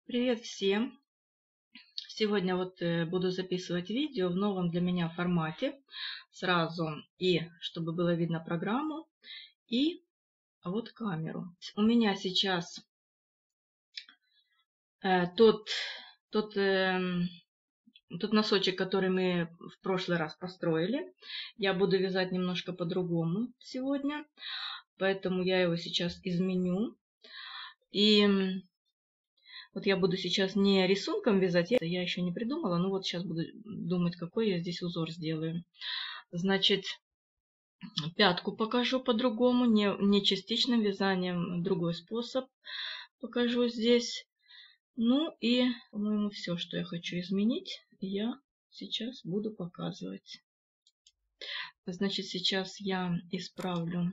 Привет всем! Сегодня буду записывать видео в новом для меня формате. Сразу и чтобы было видно программу и вот камеру. У меня сейчас тот носочек, который мы в прошлый раз построили. Я буду вязать немножко по-другому сегодня. Поэтому я его сейчас изменю. И вот я буду сейчас не рисунком вязать, я еще не придумала, но вот сейчас буду думать, какой я здесь узор сделаю. Значит, пятку покажу по-другому, не частичным вязанием, другой способ покажу здесь. Ну и, по-моему, все, что я хочу изменить, я сейчас буду показывать. Значит, сейчас я исправлю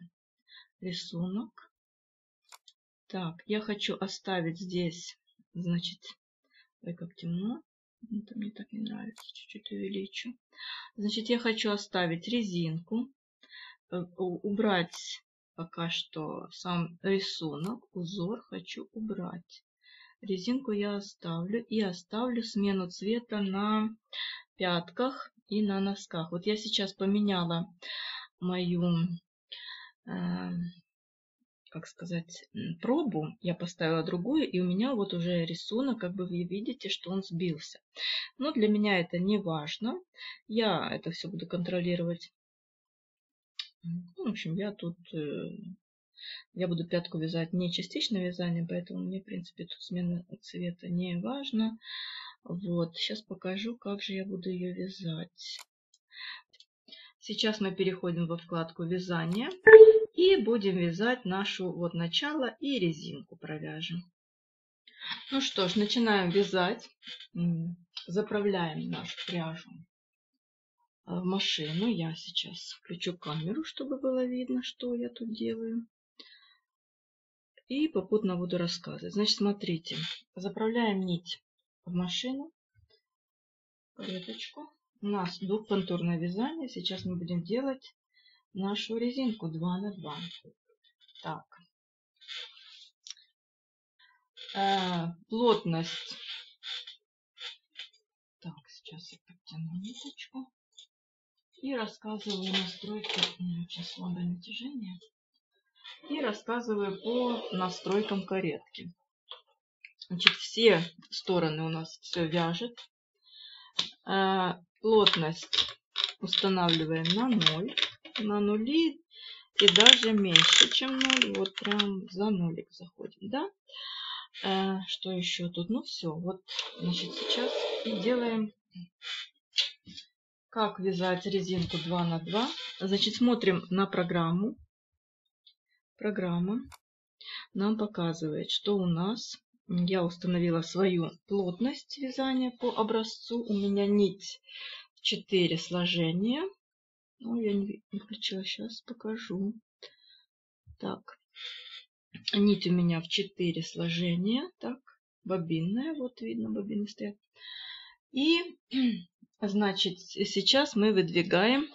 рисунок. Так, я хочу оставить здесь, значит, ой, как темно. Это мне так не нравится. Чуть-чуть увеличу. Значит, я хочу оставить резинку. Убрать пока что сам рисунок. Узор хочу убрать. Резинку я оставлю. И оставлю смену цвета на пятках и на носках. Вот я сейчас поменяла мою... как сказать, пробу, я поставила другую, и у меня вот уже рисунок, как бы вы видите, что он сбился. Но для меня это не важно. Я это все буду контролировать. В общем, я буду пятку вязать не частичным вязанием, поэтому мне, в принципе, тут смена цвета не важно. Вот, сейчас покажу, как же я буду ее вязать. Сейчас мы переходим во вкладку вязания. И будем вязать нашу вот начало и резинку провяжем. Ну что ж, начинаем вязать. Заправляем нашу пряжу в машину. Я сейчас включу камеру, чтобы было видно, что я тут делаю. И попутно буду рассказывать. Значит, смотрите. Заправляем нить в машину. Клеточку. У нас двухконтурное вязание. Сейчас мы будем делать нашу резинку 2 на 2. Так. Плотность. Так, сейчас я подтяну ниточку. И рассказываю настройки. Очень слабое натяжение. И рассказываю по настройкам каретки. Значит, все стороны у нас все вяжет. Плотность устанавливаем на 0. На нули и даже меньше, чем 0. Вот прям за нолик заходим, да? Что еще тут? Ну все, вот, значит, сейчас делаем, как вязать резинку 2 на 2. Значит, смотрим на программу. Программа нам показывает, что у нас, я установила свою плотность вязания по образцу. У меня нить 4 сложения. Ну, я не включила, сейчас покажу. Так. Нить у меня в 4 сложения. Так, бобинная. Вот видно, бобины стоят. И, значит, сейчас мы выдвигаем,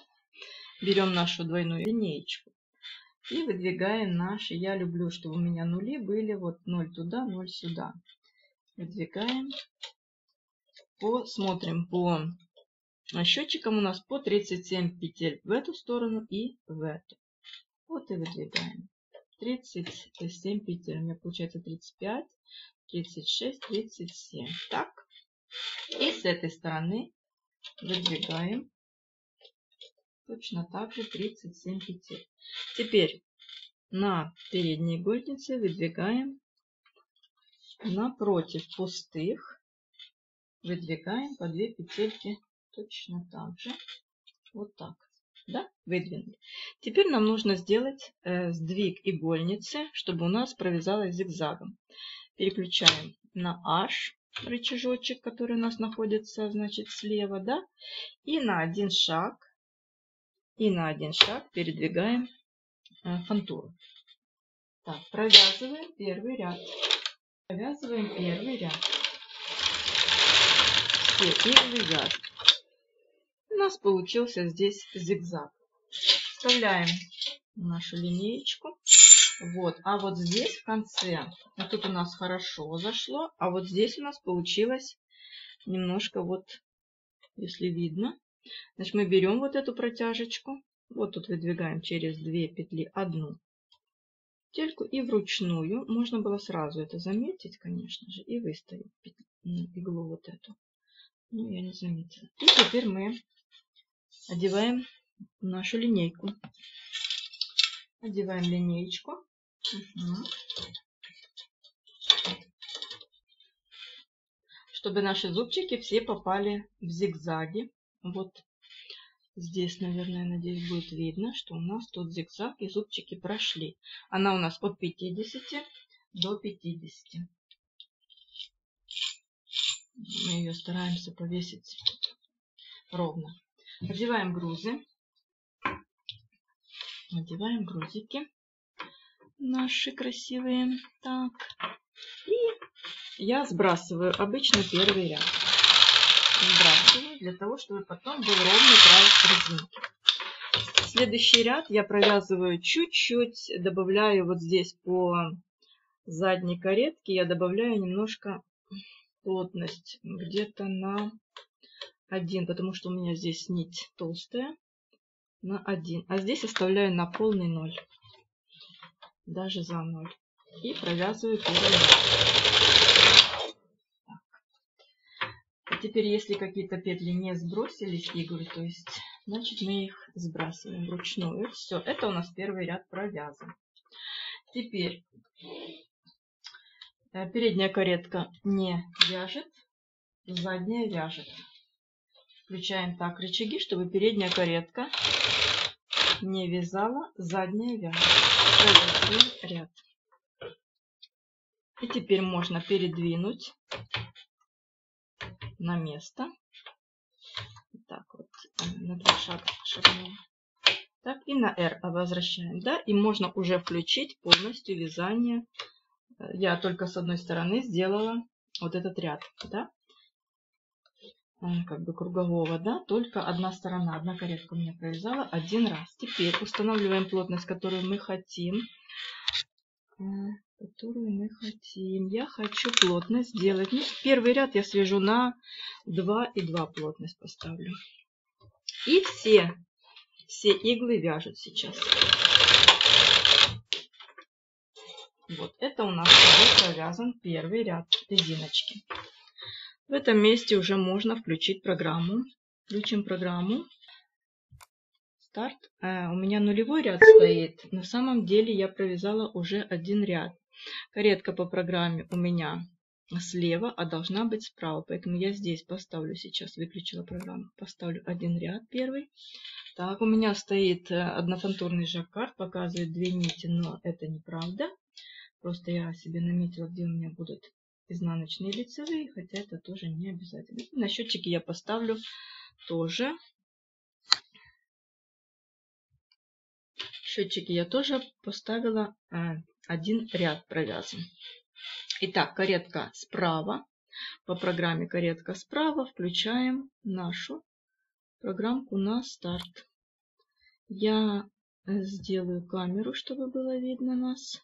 берем нашу двойную линеечку и выдвигаем наши. Я люблю, чтобы у меня нули были. Вот 0 туда, 0 сюда. Выдвигаем. Смотрим по счетчикам у нас по 37 петель в эту сторону и в эту. Вот и выдвигаем. 37 петель. У меня получается 35, 36, 37. Так. И с этой стороны выдвигаем точно так же 37 петель. Теперь на передней гусенице выдвигаем напротив пустых. Выдвигаем по 2 петельки точно так же. Вот так. Да? Выдвинули. Теперь нам нужно сделать сдвиг игольницы, чтобы у нас провязалась зигзагом. Переключаем на H рычажочек, который у нас находится, значит, слева, да? И на один шаг передвигаем фантуру. Так, провязываем первый ряд. Провязываем первый ряд. Все, и вывязываем. У нас получился здесь зигзаг. Вставляем нашу линеечку. Вот, а вот здесь в конце, вот тут у нас хорошо зашло, а вот здесь у нас получилось немножко вот, если видно. Значит, мы берем вот эту протяжечку, вот тут выдвигаем через 2 петли одну петельку и вручную, можно было сразу это заметить, конечно же, и выставить иглу вот эту. Ну, я не заметила. И теперь мы одеваем нашу линейку. Одеваем линеечку. Угу. Чтобы наши зубчики все попали в зигзаги. Вот здесь, наверное, надеюсь, будет видно, что у нас тут зигзаг и зубчики прошли. Она у нас от 50 до 50. Мы ее стараемся повесить ровно. Одеваем грузы. Надеваем грузики наши красивые. Так. И я сбрасываю обычно первый ряд. Сбрасываю для того, чтобы потом был ровный край резинки. Следующий ряд я провязываю чуть-чуть, добавляю вот здесь по задней каретке, я добавляю немножко плотность, где-то на 1, потому что у меня здесь нить толстая, на 1. А здесь оставляю на полный 0, даже за 0. И провязываю первый ряд. А теперь, если какие-то петли не сбросились иглы, то есть, значит, мы их сбрасываем вручную. Все, это у нас первый ряд провязан. Теперь передняя каретка не вяжет, задняя вяжет. Включаем так рычаги, чтобы передняя каретка не вязала, задняя вяжет. Провязываем ряд. И теперь можно передвинуть на место. Так вот, на 2 шага шагнем. Так, и на R возвращаем, да, и можно уже включить полностью вязание. Я только с одной стороны сделала вот этот ряд, да, как бы кругового, да, только одна сторона, одна каретка у меня провязала один раз. Теперь устанавливаем плотность, которую мы хотим. Я хочу плотность сделать. Ну, первый ряд я свяжу на 2,2 плотность поставлю. И все иглы вяжут сейчас. Вот это у нас уже провязан первый ряд резиночки. В этом месте уже можно включить программу. Включим программу. Старт. У меня нулевой ряд стоит. На самом деле я провязала уже один ряд. Каретка по программе у меня слева, а должна быть справа. Поэтому я здесь поставлю сейчас, выключила программу, поставлю один ряд первый. Так, у меня стоит однофантурный жаккард, показывает 2 нити, но это неправда. Просто я себе наметила, где у меня будут изнаночные и лицевые, хотя это тоже не обязательно. И на счетчике я поставлю тоже. Счетчики я тоже поставила один ряд провязан. Итак, каретка справа. По программе каретка справа. Включаем нашу программку на старт. Я сделаю камеру, чтобы было видно нас.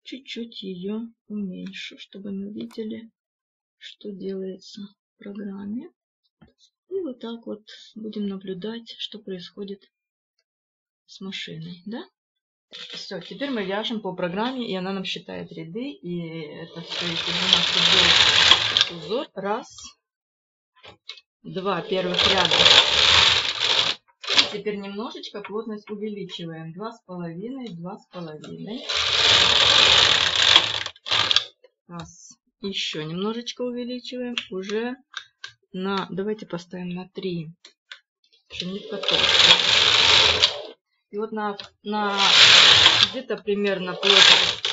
Чуть-чуть ее уменьшу, чтобы мы видели, что делается в программе. И вот так вот будем наблюдать, что происходит с машиной. Да? Все, теперь мы вяжем по программе, и она нам считает ряды. И это все, если у нас идет узор. Раз, два первых ряда. И теперь немножечко плотность увеличиваем. 2,5, 2,5. Раз. Еще немножечко увеличиваем. Уже на... Давайте поставим на 3. Чтобы нитка толстая. И вот на где-то примерно плотность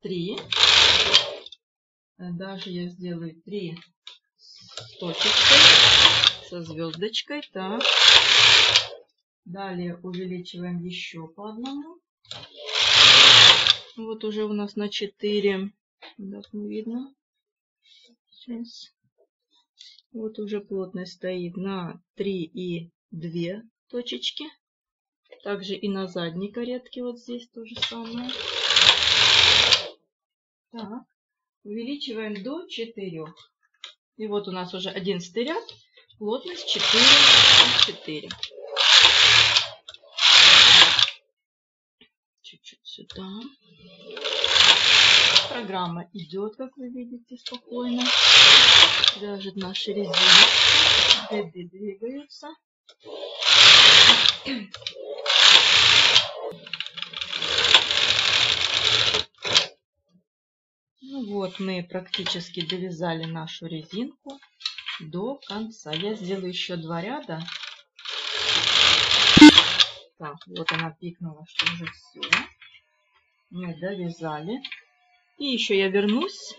3. Даже я сделаю 3 с точечкой, со звездочкой. Так. Далее увеличиваем еще по одному. Вот уже у нас на 4. Так не видно. Сейчас. Вот уже плотность стоит на 3 и 2 точечки. Также и на задней каретке вот здесь то же самое. Так, увеличиваем до 4. И вот у нас уже 11 ряд, плотность 4 на 4. Чуть-чуть сюда. Программа идет, как вы видите, спокойно. Вяжет наши резиночки. Ряды двигаются. Ну вот, мы практически довязали нашу резинку до конца. Я сделаю еще 2 ряда. Так, вот она пикнула, что уже все. Мы довязали. И еще я вернусь,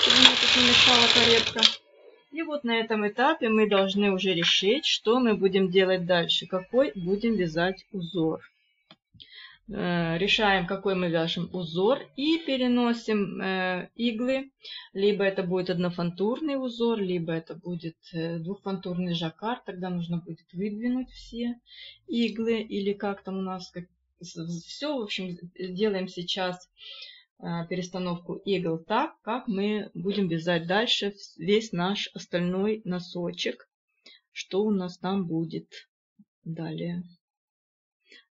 чтобы мне тут не мешала каретка. И вот на этом этапе мы должны уже решить, что мы будем делать дальше, какой будем вязать узор. Решаем, какой мы вяжем узор и переносим иглы. Либо это будет однофантурный узор, либо это будет двухфантурный жаккард. Тогда нужно будет выдвинуть все иглы или как там у нас. Все, в общем, делаем сейчас перестановку игл так, как мы будем вязать дальше весь наш остальной носочек. Что у нас там будет далее.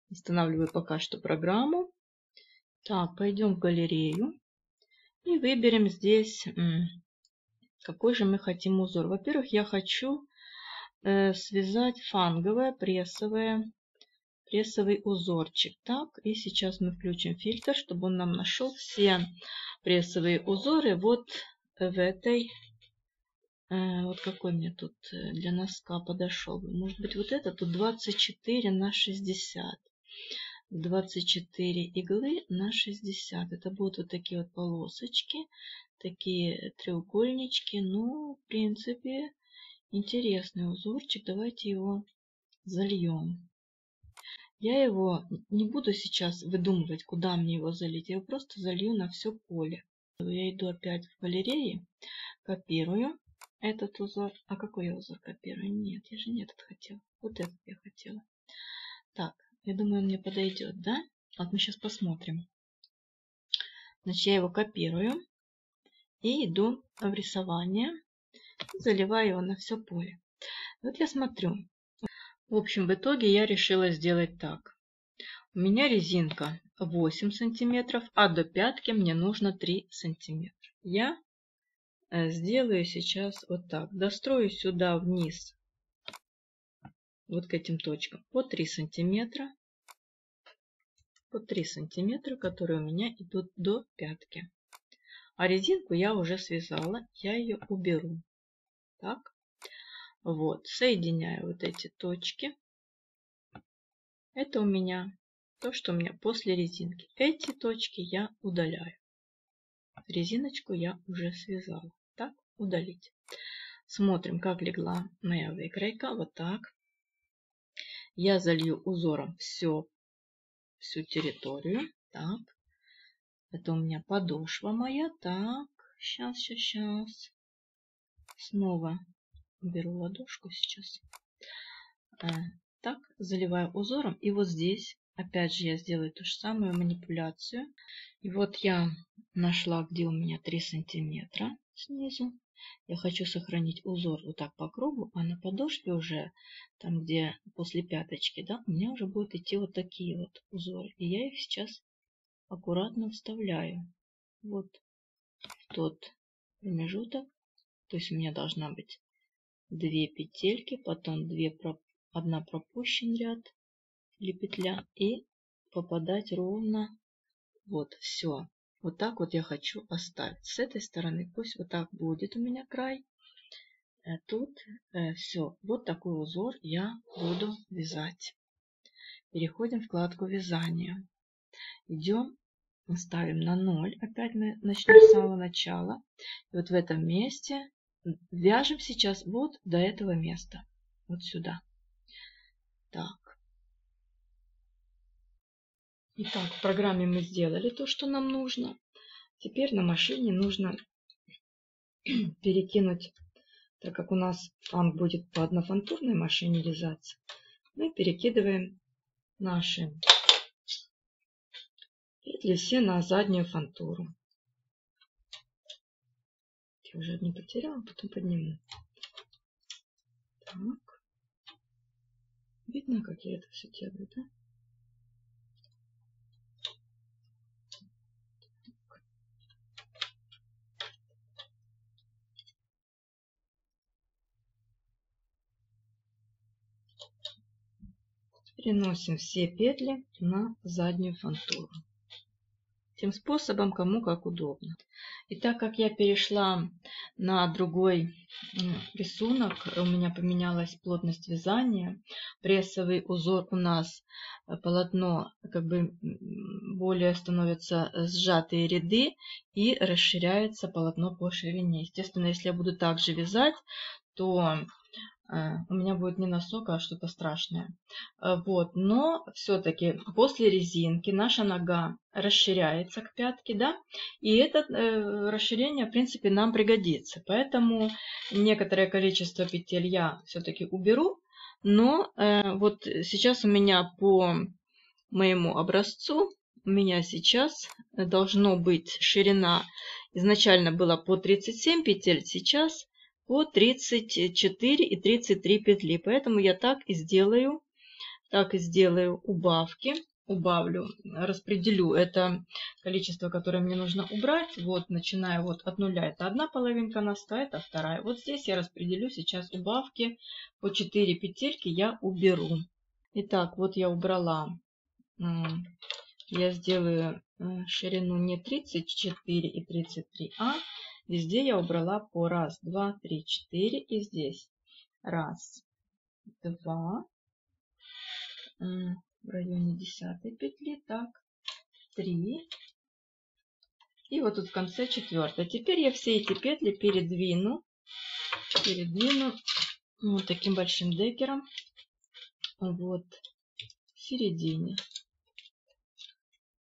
Останавливаю пока что программу. Так, пойдем в галерею и выберем здесь, какой же мы хотим узор. Во-первых, я хочу связать фанговое, прессовый узорчик. Так, и сейчас мы включим фильтр, чтобы он нам нашел все прессовые узоры вот в этой. Вот какой мне тут для носка подошел. Может быть, вот это тут 24 на 60. 24 иглы на 60. Это будут вот такие вот полосочки, такие треугольнички. Ну, в принципе, интересный узорчик. Давайте его зальем. Я его не буду сейчас выдумывать, куда мне его залить. Я его просто залью на все поле. Я иду опять в галереи, копирую этот узор. А какой я узор копирую? Нет, я же не этот хотела. Вот этот я хотела. Так, я думаю, он мне подойдет, да? Вот мы сейчас посмотрим. Значит, я его копирую и иду в рисование. Заливаю его на все поле. Вот я смотрю. В общем, в итоге я решила сделать так. У меня резинка 8 сантиметров, а до пятки мне нужно 3 сантиметра. Я сделаю сейчас вот так. Дострою сюда вниз, вот к этим точкам, по 3 сантиметра. По 3 сантиметра, которые у меня идут до пятки. А резинку я уже связала, я ее уберу. Так, вот, соединяю вот эти точки. Это у меня то, что у меня после резинки. Эти точки я удаляю. Резиночку я уже связала. Так, удалить. Смотрим, как легла моя выкройка. Вот так. Я залью узором всю территорию. Так. Это у меня подошва моя. Так, сейчас. Снова беру ладошку сейчас. Так, заливаю узором. И вот здесь, опять же, я сделаю ту же самую манипуляцию. И вот я нашла, где у меня 3 сантиметра снизу. Я хочу сохранить узор вот так по кругу, а на подошве уже, там где после пяточки, да, у меня уже будут идти вот такие вот узоры. И я их сейчас аккуратно вставляю вот в тот промежуток. То есть у меня должна быть 2 петельки, потом 1 пропущен ряд или петля и попадать ровно. Вот, все. Вот так вот я хочу оставить. С этой стороны пусть вот так будет у меня край. Тут все. Вот такой узор я буду вязать. Переходим в вкладку вязания. Идем, ставим на 0. Опять мы начнем с самого начала. И вот в этом месте вяжем сейчас вот до этого места. Вот сюда. Так. Итак, в программе мы сделали то, что нам нужно. Теперь на машине нужно перекинуть, так как у нас фанк будет по однофантурной машине вязаться, мы перекидываем наши петли все на заднюю фантуру. Я уже одни потеряла, потом подниму. Так. Видно, как я это все делаю, да? Переносим все петли на заднюю фантуру. Тем способом, кому как удобно. И так как я перешла на другой рисунок, у меня поменялась плотность вязания, прессовый узор у нас, полотно как бы более становятся сжатые ряды и расширяется полотно по ширине. Естественно, если я буду также вязать, то у меня будет не носок, а что-то страшное. Вот. Но все-таки после резинки наша нога расширяется к пятке, да, и это расширение, в принципе, нам пригодится. Поэтому некоторое количество петель я все-таки уберу, но вот сейчас у меня по моему образцу, у меня сейчас должно быть ширина, изначально была по 37 петель, сейчас по 34 и 33 петли. Поэтому я так и сделаю убавки. Убавлю, распределю это количество, которое мне нужно убрать. Вот, начиная вот от нуля, это одна половинка носка, это вторая. Вот здесь я распределю сейчас убавки. По 4 петельки я уберу. Итак, вот я убрала. Я сделаю ширину не 34 и 33, а везде я убрала по 1, 2, 3, 4. И здесь 1, 2, в районе 10 петли, так, 3. И вот тут в конце 4. Теперь я все эти петли передвину вот таким большим декером вот в середине.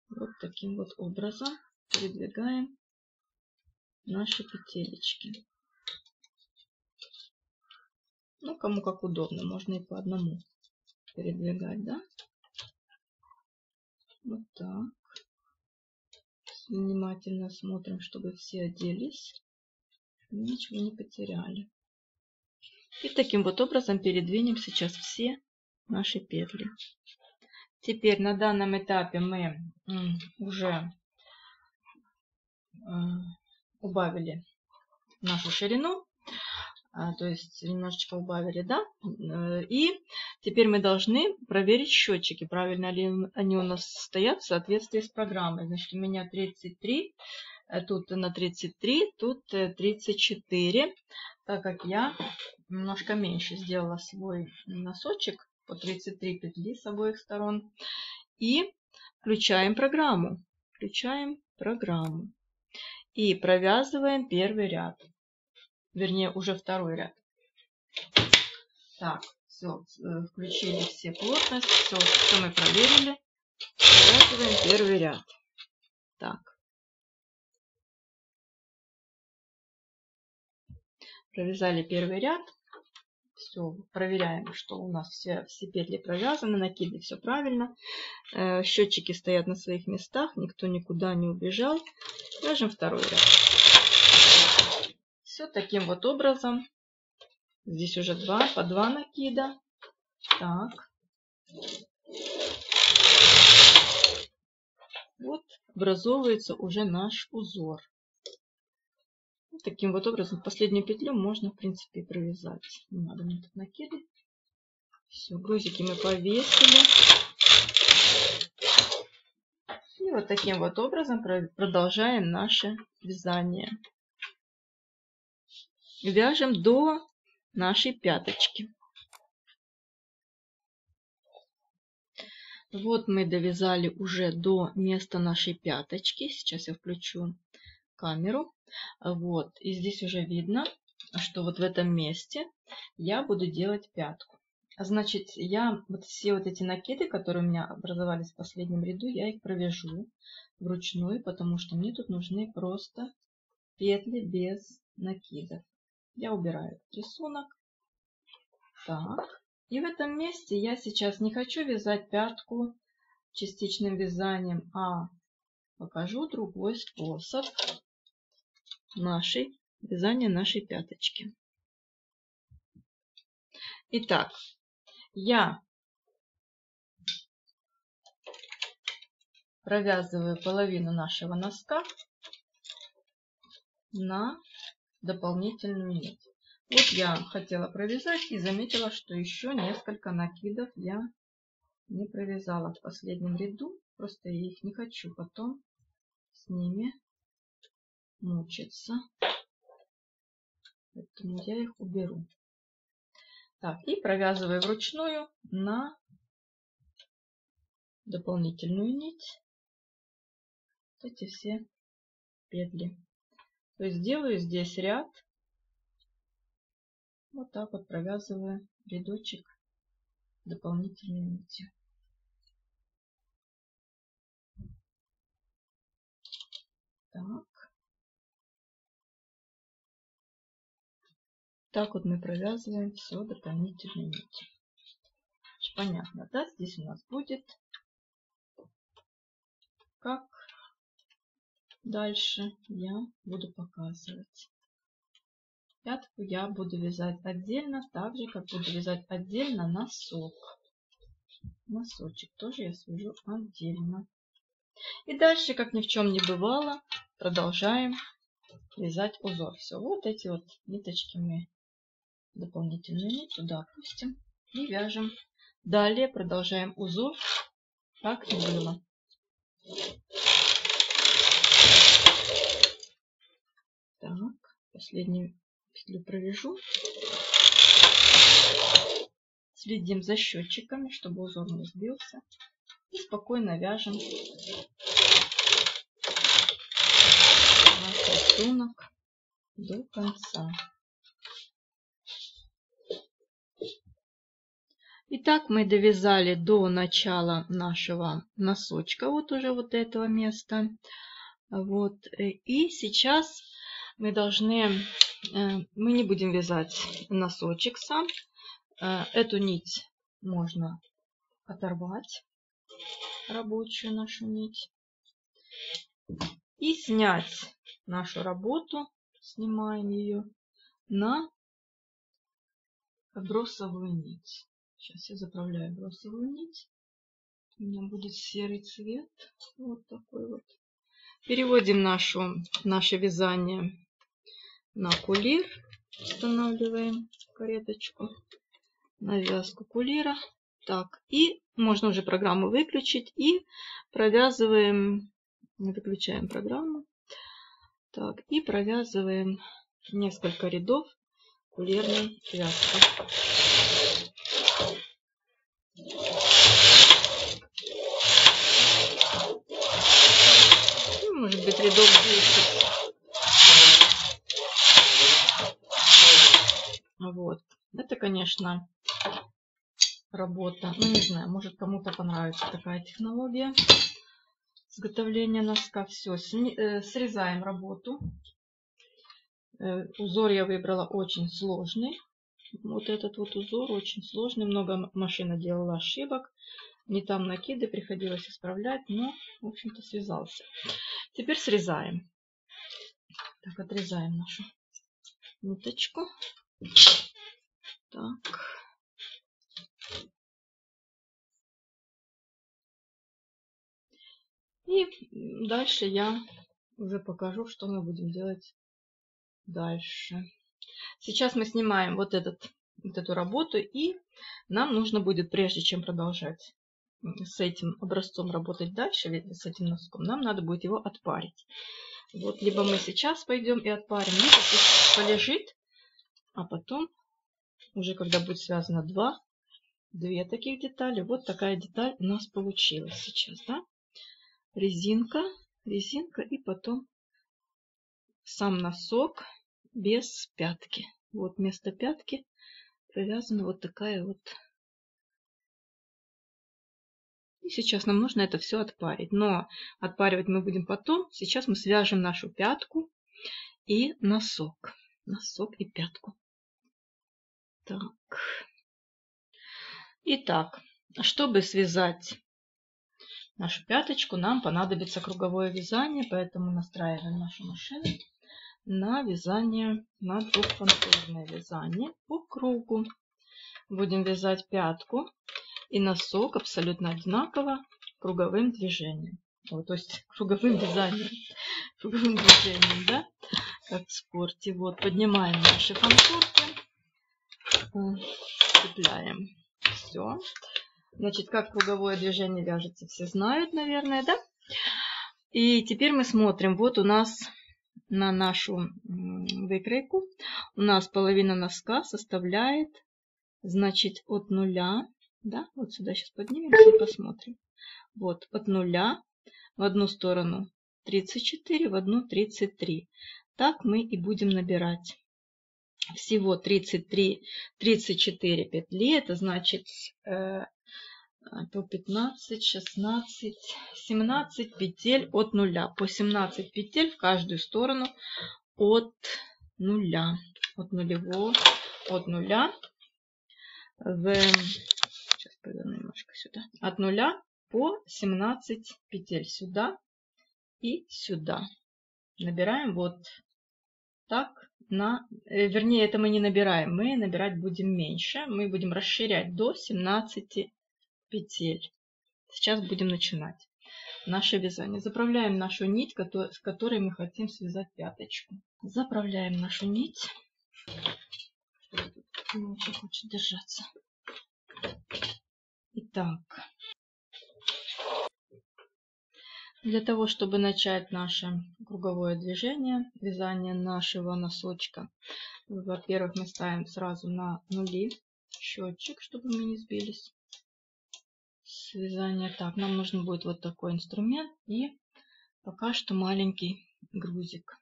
Вот таким вот образом передвигаем наши петелечки. Ну, кому как удобно, можно и по одному передвигать, да? Вот так. Внимательно смотрим, чтобы все оделись, ничего не потеряли. И таким вот образом передвинем сейчас все наши петли. Теперь на данном этапе мы уже убавили нашу ширину. То есть немножечко убавили, да? И теперь мы должны проверить счетчики, правильно ли они у нас стоят в соответствии с программой. Значит, у меня 33, тут на 33, тут 34, так как я немножко меньше сделала свой носочек по 33 петли с обоих сторон. И включаем программу. И провязываем первый ряд. Вернее, уже второй ряд. Так, все, включили все плотность, все мы проверили. Провязываем первый ряд. Так. Провязали первый ряд. Все, проверяем, что у нас все петли провязаны, накиды все правильно. Счетчики стоят на своих местах, никто никуда не убежал. Вяжем второй ряд. Все таким вот образом. Здесь уже по 2 накида. Так. Вот образовывается уже наш узор. Вот таким вот образом последнюю петлю можно, в принципе, провязать. Не надо мне тут накидывать. Все, грузики мы повесили. И вот таким вот образом продолжаем наше вязание. Вяжем до нашей пяточки. Вот мы довязали уже до места нашей пяточки. Сейчас я включу камеру. Вот. И здесь уже видно, что вот в этом месте я буду делать пятку. Значит, я вот все вот эти накиды, которые у меня образовались в последнем ряду, я их провяжу вручную, потому что мне тут нужны просто петли без накидов. Я убираю этот рисунок. Так. И в этом месте я сейчас не хочу вязать пятку частичным вязанием, а покажу другой способ вязания нашей пяточки. Итак, я провязываю половину нашего носка на дополнительную нить. Вот я хотела провязать и заметила, что еще несколько накидов я не провязала в последнем ряду. Просто я их не хочу потом с ними мучиться. Поэтому я их уберу. Так, и провязываю вручную на дополнительную нить вот эти все петли. То есть делаю здесь ряд. Вот так вот провязываю рядочек дополнительной нитью. Так. Так вот мы провязываем все дополнительной нитью. Понятно, да? Здесь у нас будет как дальше я буду показывать. Пятку я буду вязать отдельно, так же как буду вязать отдельно носок. Носочек тоже я свяжу отдельно. И дальше, как ни в чем не бывало, продолжаем вязать узор. Все, вот эти вот ниточки мы дополнительную нить туда опустим и вяжем. Далее продолжаем узор, как и было. Так, последнюю петлю провяжу. Следим за счетчиками, чтобы узор не сбился. И спокойно вяжем наш рисунок до конца. Итак, мы довязали до начала нашего носочка, вот уже вот этого места. Вот. И сейчас мы не будем вязать носочек сам. Эту нить можно оторвать, рабочую нашу нить, и снять нашу работу, снимаем ее на бросовую нить. Сейчас я заправляю бросовую нить. У меня будет серый цвет. Вот такой вот. Переводим наше вязание на кулир. Устанавливаем кареточку на вязку кулира. Так, и можно уже программу выключить. И провязываем, выключаем программу. Так, и провязываем несколько рядов кулирной вязки. Может быть, рядов 10. Вот. Это, конечно, работа. Ну, не знаю, может, кому-то понравится такая технология изготовления носка. Все, срезаем работу. Узор я выбрала очень сложный. Вот этот вот узор очень сложный. Много машина делала ошибок. Не там накиды, приходилось исправлять, но, в общем-то, связался. Теперь срезаем. Так, отрезаем нашу ниточку. Так. И дальше я уже покажу, что мы будем делать дальше. Сейчас мы снимаем вот эту работу, и нам нужно будет, прежде чем продолжать с этим образцом работать дальше, с этим носком, нам надо будет его отпарить. Вот, либо мы сейчас пойдем и отпарим, либо пусть полежит, а потом, уже когда будет связано две таких детали, вот такая деталь у нас получилась сейчас, да? Резинка и потом сам носок без пятки. Вот вместо пятки провязана вот такая вот. И сейчас нам нужно это все отпарить. Но отпаривать мы будем потом. Сейчас мы свяжем нашу пятку и носок. Носок и пятку. Так. Итак, чтобы связать нашу пяточку, нам понадобится круговое вязание, поэтому настраиваем нашу машину на вязание, на двухконтурное вязание по кругу. Будем вязать пятку и носок абсолютно одинаково круговым движением. Вот, то есть круговым вязанием, круговым движением, да, как в спорте. Вот, поднимаем наши контурки, цепляем. Все. Значит, как круговое движение вяжется, все знают, наверное, да? И теперь мы смотрим. Вот у нас на нашу выкройку у нас половина носка составляет, значит, от нуля, да, вот сюда сейчас поднимемся и посмотрим. Вот, от нуля в одну сторону 34, в одну 33. Так мы и будем набирать. Всего 34 петли, это значит по 15, 16, 17 петель от нуля. По 17 петель в каждую сторону от нуля. От нулевого, от нуля. Сейчас поверну немножко сюда. От нуля по 17 петель сюда и сюда. Набираем вот так. Вернее, это мы не набираем. Мы набирать будем меньше. Мы будем расширять до 17 петель. Сейчас будем начинать наше вязание. Заправляем нашу нить, с которой мы хотим связать пяточку. Заправляем нашу нить. Не очень хочет держаться. Итак, для того, чтобы начать наше круговое движение, вязание нашего носочка, во-первых, мы ставим сразу на нули счетчик, чтобы мы не сбились. Связание. Так, нам нужен будет вот такой инструмент и пока что маленький грузик.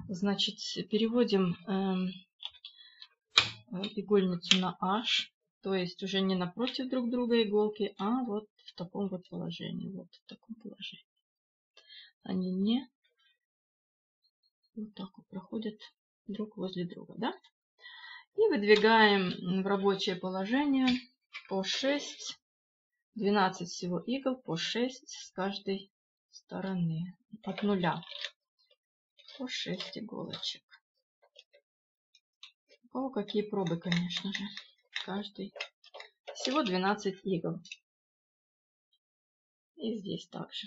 Значит, переводим игольницу на H, то есть уже не напротив друг друга иголки, а вот в таком вот положении. Вот в таком положении. Они не вот так вот проходят друг возле друга, да? И выдвигаем в рабочее положение по 6, 12 всего игл, по 6 с каждой стороны. От нуля по 6 иголочек. У кого какие пробы, конечно же. Каждый. Всего 12 игл. И здесь также.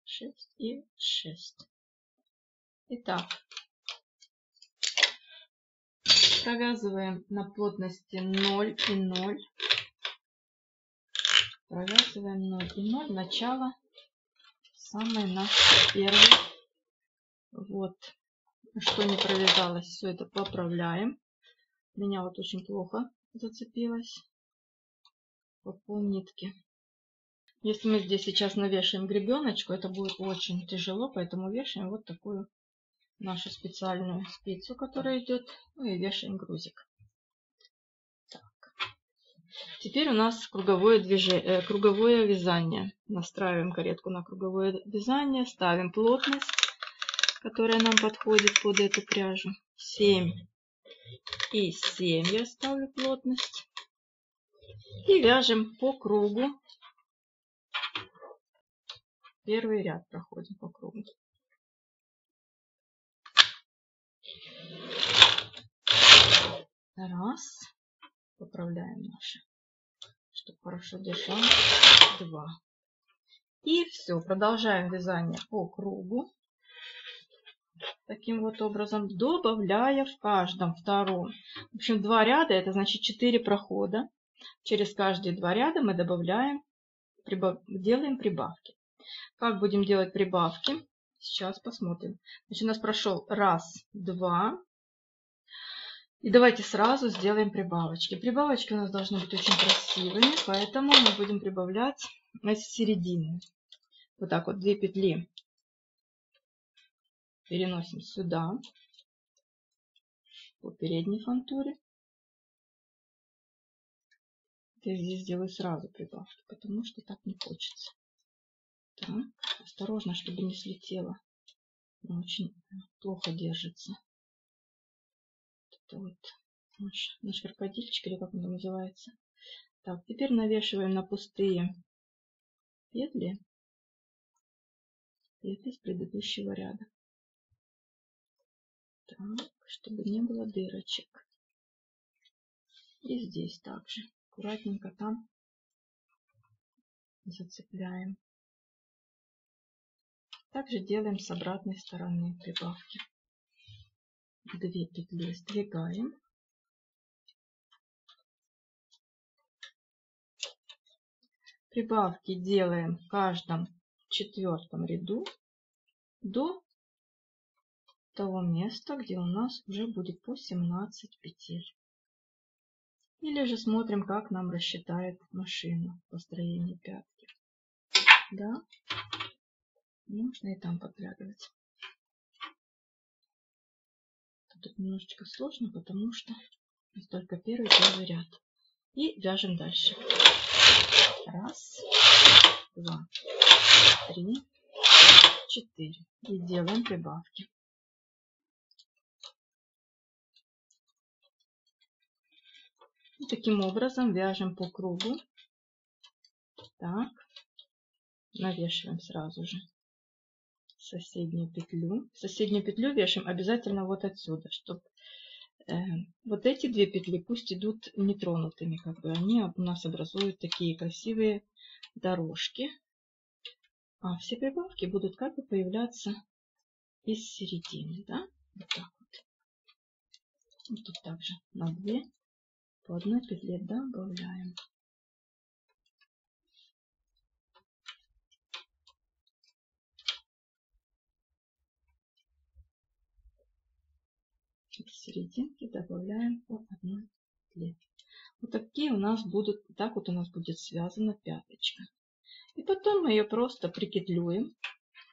6 и 6. Итак, провязываем на плотности 0 и 0. Провязываем 0 и 0. Начало самой нашей первой. Вот. Что не провязалось, все это поправляем. У меня вот очень плохо зацепилось по полнитке. Если мы здесь сейчас навешаем гребеночку, это будет очень тяжело, поэтому вешаем вот такую нашу специальную спицу, которая идет, ну и вешаем грузик. Так. Теперь у нас круговое вязание. Настраиваем каретку на круговое вязание, ставим плотность, которая нам подходит под эту пряжу. 7 и 7 я ставлю плотность. И вяжем по кругу. Первый ряд проходим по кругу. Раз. Поправляем наши, чтобы хорошо держалось. 2. И все. Продолжаем вязание по кругу. Таким вот образом, добавляя в каждом втором. В общем, 2 ряда, это значит 4 прохода. Через каждые 2 ряда мы добавляем, делаем прибавки. Как будем делать прибавки? Сейчас посмотрим. Значит, у нас прошел 1, 2. И давайте сразу сделаем прибавочки. Прибавочки у нас должны быть очень красивыми, поэтому мы будем прибавлять с середины. Вот так вот 2 петли переносим сюда, по передней фантуре. Я здесь сделаю сразу прибавки, потому что так не хочется. Так, осторожно, чтобы не слетело. Она очень плохо держится. Это вот наш крокодильчик, или как он там называется. Так, теперь навешиваем на пустые петли с предыдущего ряда. Так, чтобы не было дырочек. И здесь также аккуратненько там зацепляем. Также делаем с обратной стороны прибавки. 2 петли сдвигаем. Прибавки делаем в каждом 4-м ряду до того места, где у нас уже будет по 17 петель. Или же смотрим, как нам рассчитает машина построение пятки. Да, можно и там подглядывать. Тут немножечко сложно, потому что только первый ряд. И вяжем дальше. 1, 2, 3, 4. И делаем прибавки. И таким образом вяжем по кругу. Так. Навешиваем сразу же соседнюю петлю. Соседнюю петлю вешаем обязательно вот отсюда, чтобы вот эти 2 петли пусть идут нетронутыми, как бы они у нас образуют такие красивые дорожки. А все прибавки будут как бы появляться из середины, да? Вот так вот. И тут также на 2 по 1 петле добавляем. В серединке добавляем по 1 петле. Вот такие у нас будут, так вот у нас будет связана пяточка. И потом мы ее просто припетлюем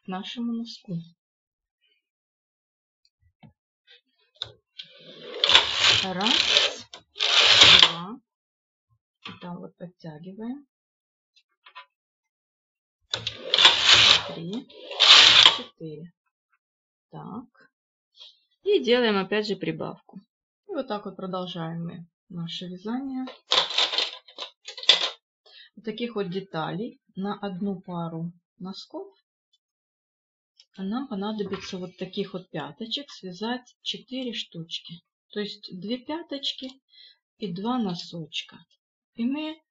к нашему носку. 1, 2, там вот подтягиваем, 3, 4. Так. И делаем опять же прибавку. И вот так вот продолжаем мы наше вязание. Вот таких вот деталей на одну пару носков нам понадобится вот таких вот пяточек связать 4 штучки. То есть 2 пяточки и 2 носочка. И мы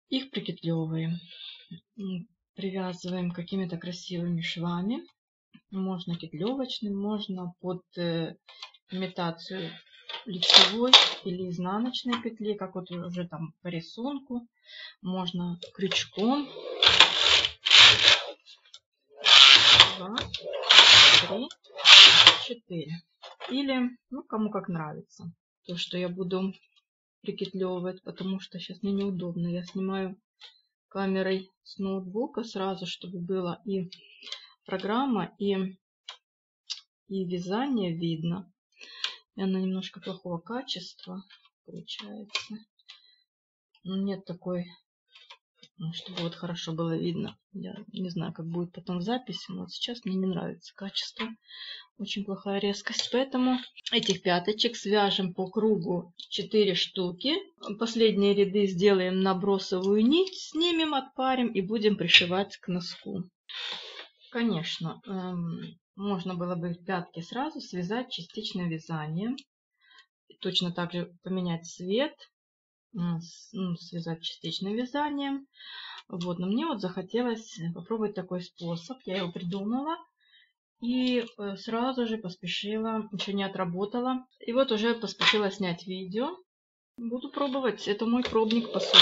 их припетлевываем. Привязываем какими-то красивыми швами. Можно петлевочным, можно под имитацию лицевой или изнаночной петли, как вот уже там по рисунку. Можно крючком. 2, 3, 4. Или, ну, кому как нравится. То, что я буду припетлевывать, потому что сейчас мне неудобно. Я снимаю камерой с ноутбука сразу, чтобы было и программа, и вязание видно. И она немножко плохого качества получается. Но нет такой, чтобы вот хорошо было видно. Я не знаю, как будет потом в записи, но вот сейчас мне не нравится качество. Очень плохая резкость. Поэтому этих пяточек свяжем по кругу 4 штуки. Последние ряды сделаем набросовую нить, снимем, отпарим и будем пришивать к носку. Конечно, можно было бы пятки сразу связать частичным вязанием. Точно так же поменять цвет, связать частичным вязанием. Вот, но мне вот захотелось попробовать такой способ. Я его придумала и сразу же поспешила, еще не отработала. И вот уже поспешила снять видео. Буду пробовать. Это мой пробник, по сути.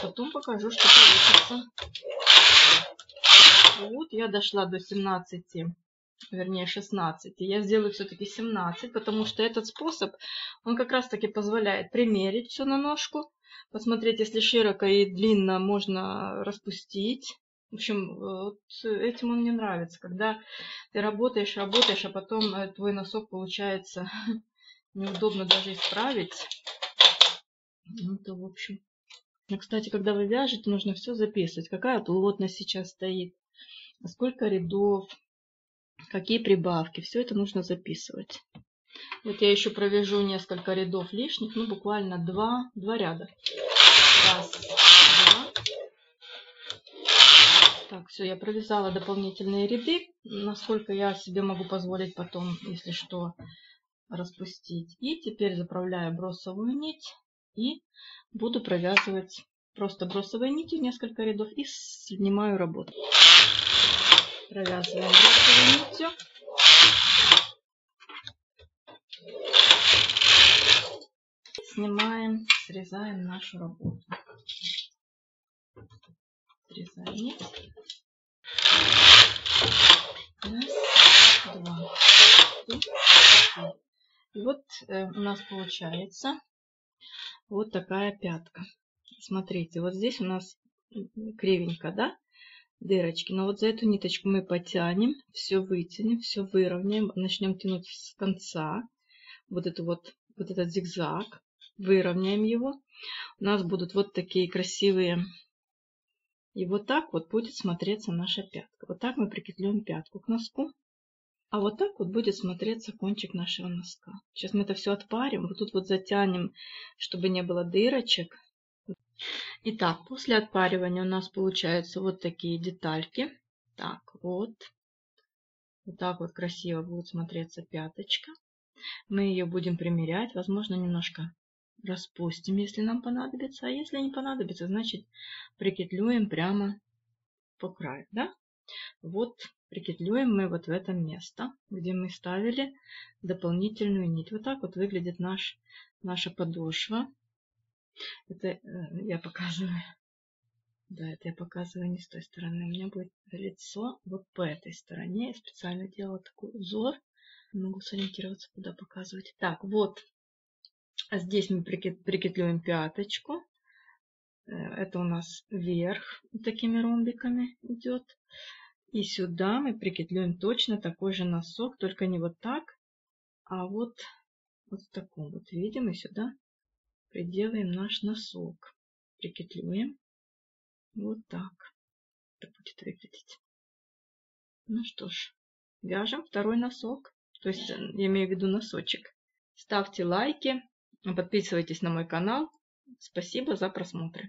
Потом покажу, что получится. Вот я дошла до 17, вернее 16. Я сделаю все-таки 17, потому что этот способ, он как раз таки позволяет примерить все на ножку. Посмотреть, если широко и длинно, можно распустить. В общем, вот этим он мне нравится. Когда ты работаешь, а потом твой носок получается неудобно даже исправить. Ну, то, в общем. Но, кстати, когда вы вяжете, нужно все записывать. Какая плотность сейчас стоит, сколько рядов, какие прибавки. Все это нужно записывать. Вот я еще провяжу несколько рядов лишних, ну буквально два ряда. Раз, два. Так, все, я провязала дополнительные ряды, насколько я себе могу позволить потом, если что, распустить. И теперь заправляю бросовую нить и буду провязывать просто бросовой нитью несколько рядов и снимаю работу. Провязываем бросовой нитью. Снимаем, срезаем нашу работу. Срезаем нить. Раз, два. И вот у нас получается вот такая пятка. Смотрите, вот здесь у нас кривенько, да, дырочки. Но вот за эту ниточку мы потянем, все вытянем, все выровняем, начнем тянуть с конца. Вот этот зигзаг, выровняем его. У нас будут вот такие красивые. И вот так вот будет смотреться наша пятка. Вот так мы прикрепляем пятку к носку. А вот так вот будет смотреться кончик нашего носка. Сейчас мы это все отпарим. Вот тут вот затянем, чтобы не было дырочек. Итак, после отпаривания у нас получаются вот такие детальки. Так, вот. Вот так вот красиво будет смотреться пяточка. Мы ее будем примерять. Возможно, немножко распустим, если нам понадобится. А если не понадобится, значит прикреплюем прямо по краю. Да? Вот прикреплюем мы вот в это место, где мы ставили дополнительную нить. Вот так вот выглядит наша подошва. Это я показываю. Да, это я показываю не с той стороны. У меня будет лицо вот по этой стороне. Я специально делала такой узор. Не могу сориентироваться, куда показывать. Так, вот. Здесь мы прикреплюем пяточку. Это у нас вверх. Такими ромбиками идет. И сюда мы прикреплюем точно такой же носок. Только не вот так, а вот в таком вот виде мы сюда приделаем наш носок. Прикреплюем. Вот так. Это будет выглядеть. Ну что ж, вяжем второй носок. То есть, я имею в виду носочек. Ставьте лайки, подписывайтесь на мой канал. Спасибо за просмотр.